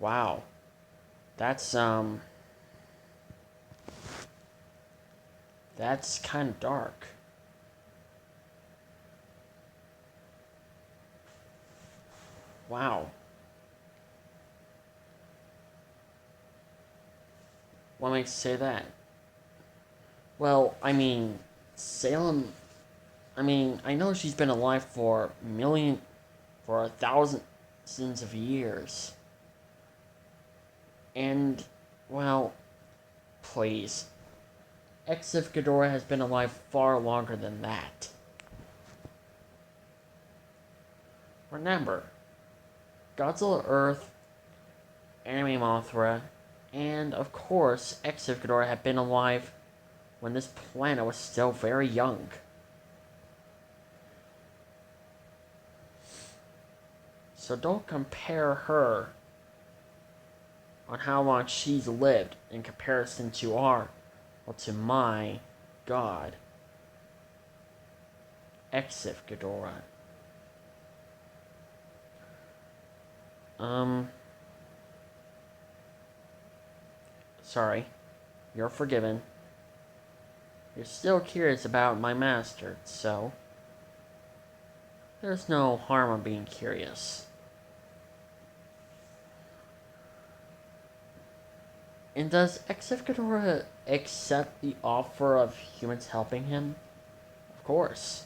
Wow. That's, that's kind of dark. Wow. What makes you say that? Well, Salem. I know she's been alive for thousands of years. And, well, please. Exif Ghidorah has been alive far longer than that. Remember, Godzilla Earth, Anime Mothra, and of course, Exif Ghidorah have been alive when this planet was still very young. So don't compare her on how long she's lived in comparison to to my god, Exif Ghidorah. Sorry, you're forgiven. You're still curious about my master, so there's no harm in being curious. And does Exif Ghidorah accept the offer of humans helping him? Of course.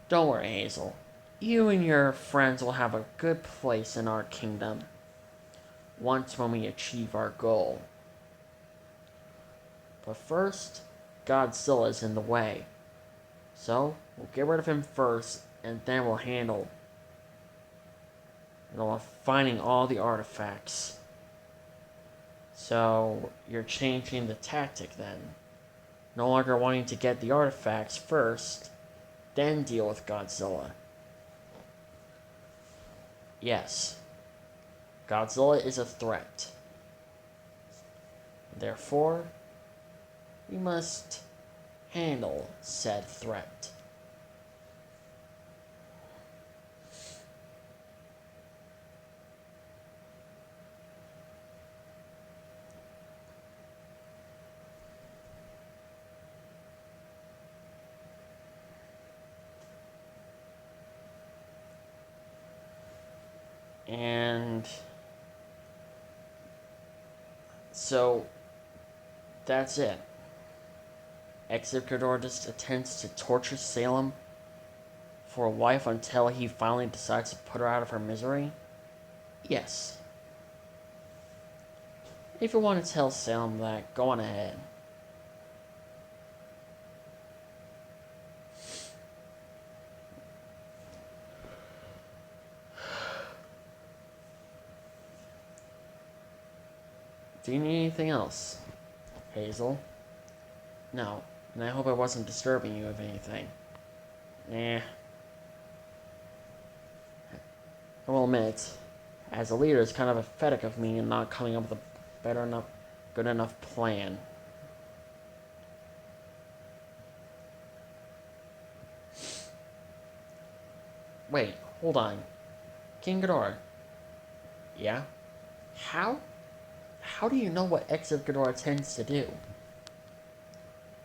Don't worry, Hazel. You and your friends will have a good place in our kingdom once when we achieve our goal. But first, Godzilla's in the way. So, we'll get rid of him first, and then we'll handle finding all the artifacts. So, you're changing the tactic then. No longer wanting to get the artifacts first, then deal with Godzilla. Yes, Godzilla is a threat. Therefore, we must handle said threat. And so that's it. Exif Ghidorah just attempts to torture Salem for a life until he finally decides to put her out of her misery? Yes. If you want to tell Salem that, go on ahead. Do you need anything else, Hazel? No, and I hope I wasn't disturbing you of anything. Eh. I will admit, as a leader, it's kind of pathetic of me in not coming up with a good enough plan. Wait, hold on. King Ghidorah. Yeah? How? How do you know what Exif Ghidorah tends to do?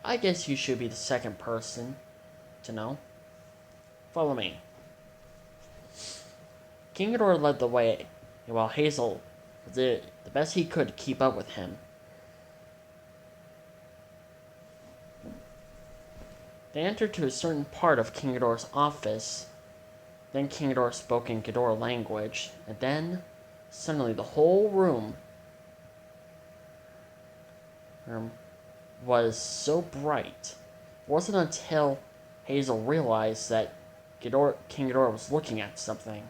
I guess you should be the second person to know. Follow me. King Ghidorah led the way, while Hazel did the best he could to keep up with him. They entered to a certain part of King Ghidorah's office. Then King Ghidorah spoke in Ghidorah language, and then, suddenly the whole room was so bright. It wasn't until Hazel realized that King Ghidorah was looking at something.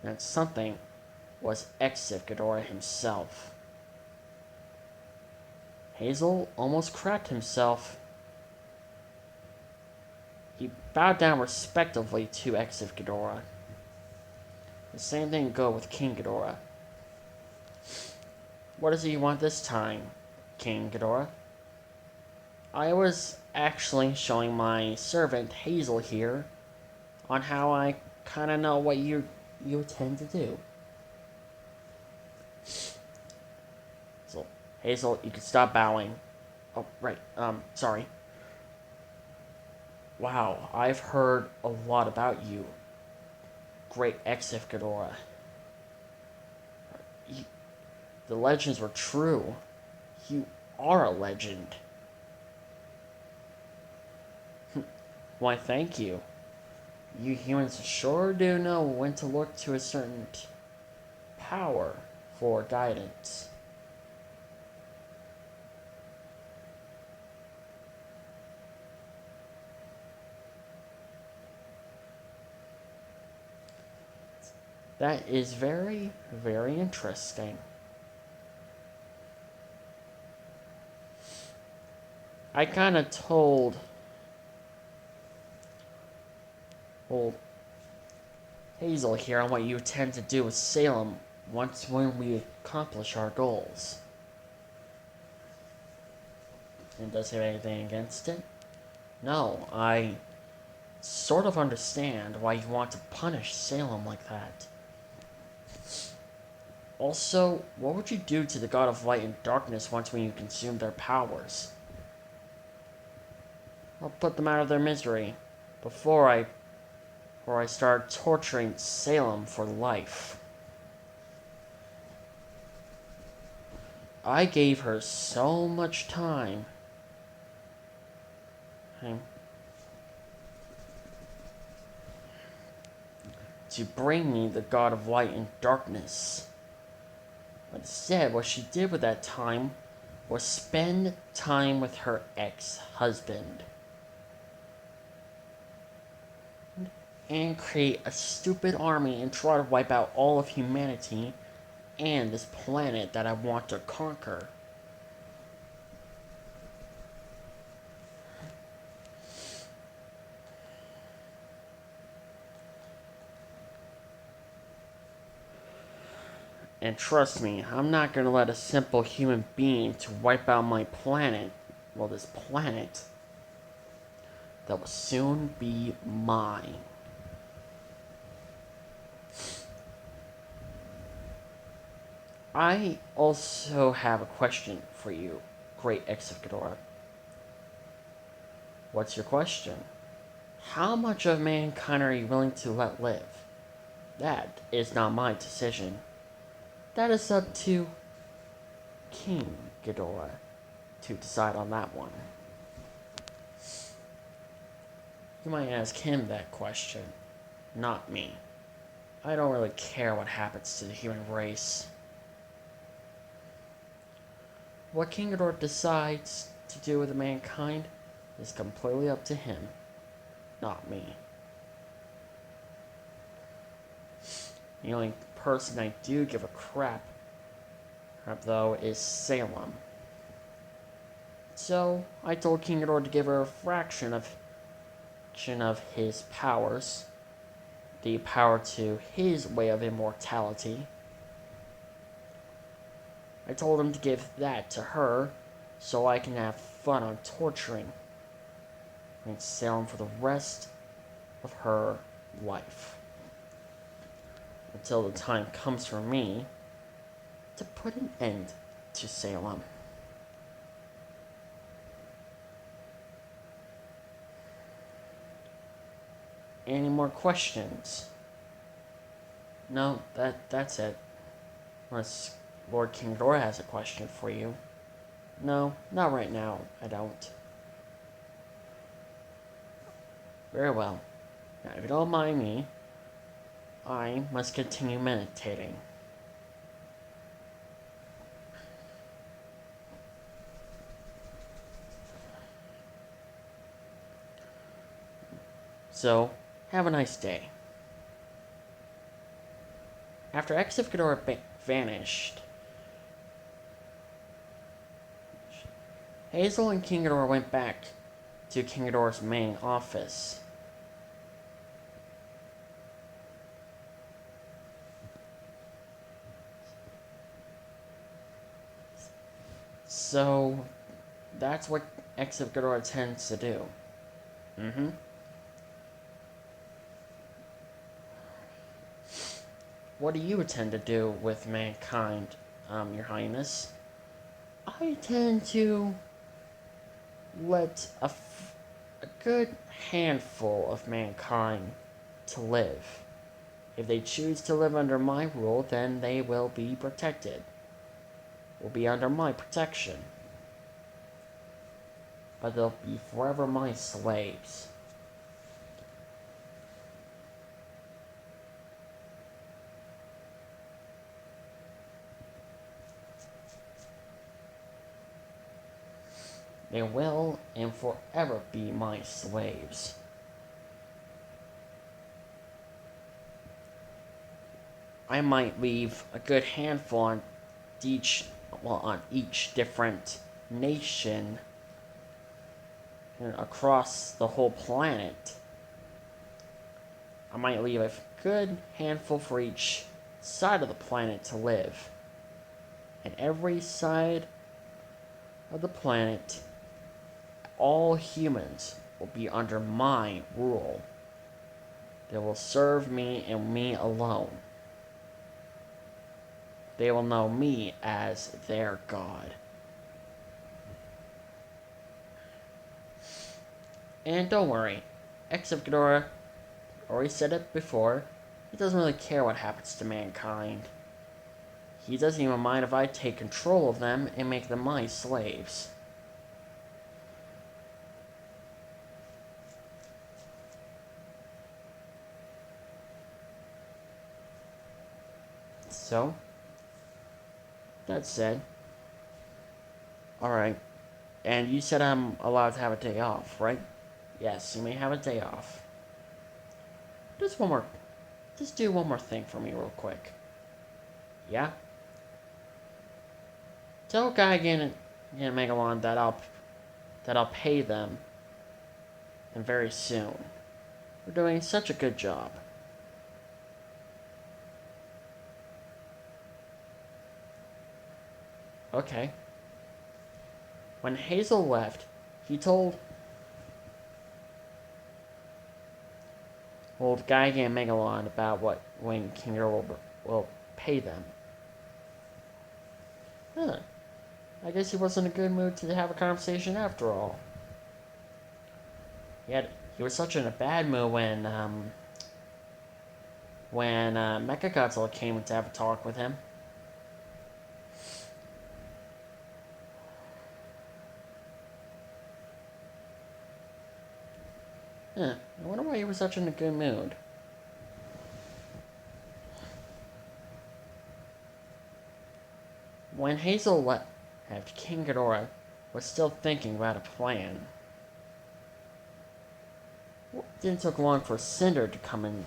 That something was Exif Ghidorah himself. Hazel almost cracked himself. He bowed down respectfully to Exif Ghidorah. The same thing go with King Ghidorah. What does he want this time, King Ghidorah? I was actually showing my servant Hazel here on how I kind of know what you tend to do. Hazel, you can stop bowing. Oh, right. Sorry. Wow, I've heard a lot about you, great Exif Ghidorah. The legends were true. You are a legend. Why, thank you. You humans sure do know when to look to a certain power for guidance. That is very, very interesting. I kind of told, well, Hazel here on what you intend to do with Salem once when we accomplish our goals. And does he have anything against it? No, I sort of understand why you want to punish Salem like that. Also, what would you do to the God of Light and Darkness once when you consume their powers? I'll put them out of their misery before I start torturing Salem for life. I gave her so much time. To bring me the God of Light and Darkness. But instead, what she did with that time was spend time with her ex-husband. And create a stupid army and try to wipe out all of humanity and this planet that I want to conquer. And trust me, I'm not gonna let a simple human being to wipe out my planet, well, this planet, that will soon be mine. I also have a question for you, great Ex of Ghidorah. What's your question? How much of mankind are you willing to let live? That is not my decision. That is up to King Ghidorah to decide on that one. You might ask him that question, not me. I don't really care what happens to the human race. What King Ghidorah decides to do with mankind is completely up to him, not me. The only person I do give a crap though, is Salem. So, I told King Ghidorah to give her a fraction of his powers, the power to his way of immortality. I told him to give that to her, so I can have fun on torturing Salem for the rest of her life. Until the time comes for me to put an end to Salem. Any more questions? No, that's it. Unless Lord King Ghidorah has a question for you. No, not right now, I don't. Very well. Now, if you don't mind me, I must continue meditating. So, have a nice day. After Ex of Ghidorah vanished, Hazel and King Ghidorah went back to King Ghidorah's main office. So, that's what Ex of Ghidorah tends to do. What do you intend to do with mankind, Your Highness? I tend to let a good handful of mankind to live. If they choose to live under my rule, then they will be protected. Will be under my protection. But they'll be forever my slaves. They will and forever be my slaves. I might leave a good handful on each different nation across the whole planet. I might leave a good handful for each side of the planet to live. And every side of the planet, all humans will be under my rule. They will serve me and me alone. They will know me as their God. And don't worry, Except Ghidorah already said it before, he doesn't really care what happens to mankind. He doesn't even mind if I take control of them and make them my slaves. So, that said, alright, and you said I'm allowed to have a day off, right? Yes, you may have a day off. Just do one more thing for me real quick. Yeah? Tell Gaigan and Megalon that I'll pay them, and very soon. We're doing such a good job. Okay. When Hazel left, he told Gaigan and Megalon about when King Ghidorah will pay them. Huh. I guess he wasn't in a good mood to have a conversation after all. He was such in a bad mood when Mechagodzilla came to have a talk with him. I wonder why he was such in a good mood. When Hazel left, King Ghidorah was still thinking about a plan. It didn't take long for Cinder to come into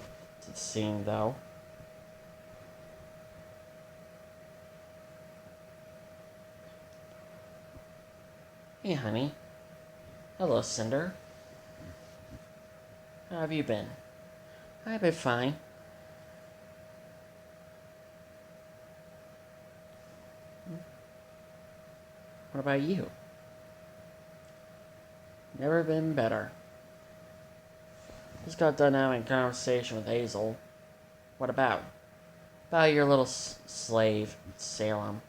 the scene, though. Hey, honey. Hello, Cinder. How have you been? I've been fine. What about you? Never been better. Just got done having a conversation with Hazel. What about? About your little slave, Salem.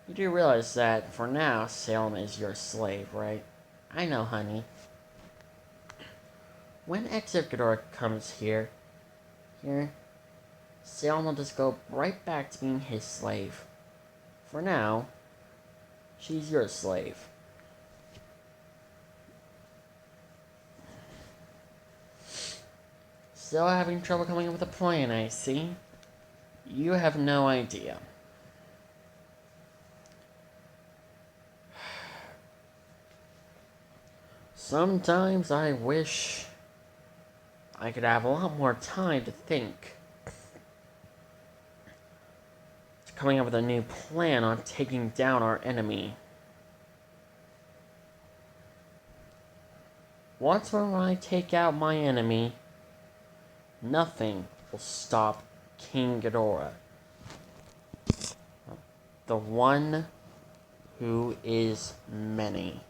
You do realize that, for now, Salem is your slave, right? I know, honey. When Except Ghidorah comes here, Salem will just go right back to being his slave. For now, she's your slave. Still having trouble coming up with a plan, I see. You have no idea. Sometimes I wish I could have a lot more time to think. Coming up with a new plan on taking down our enemy. Once when I take out my enemy, nothing will stop King Ghidorah. The one who is many.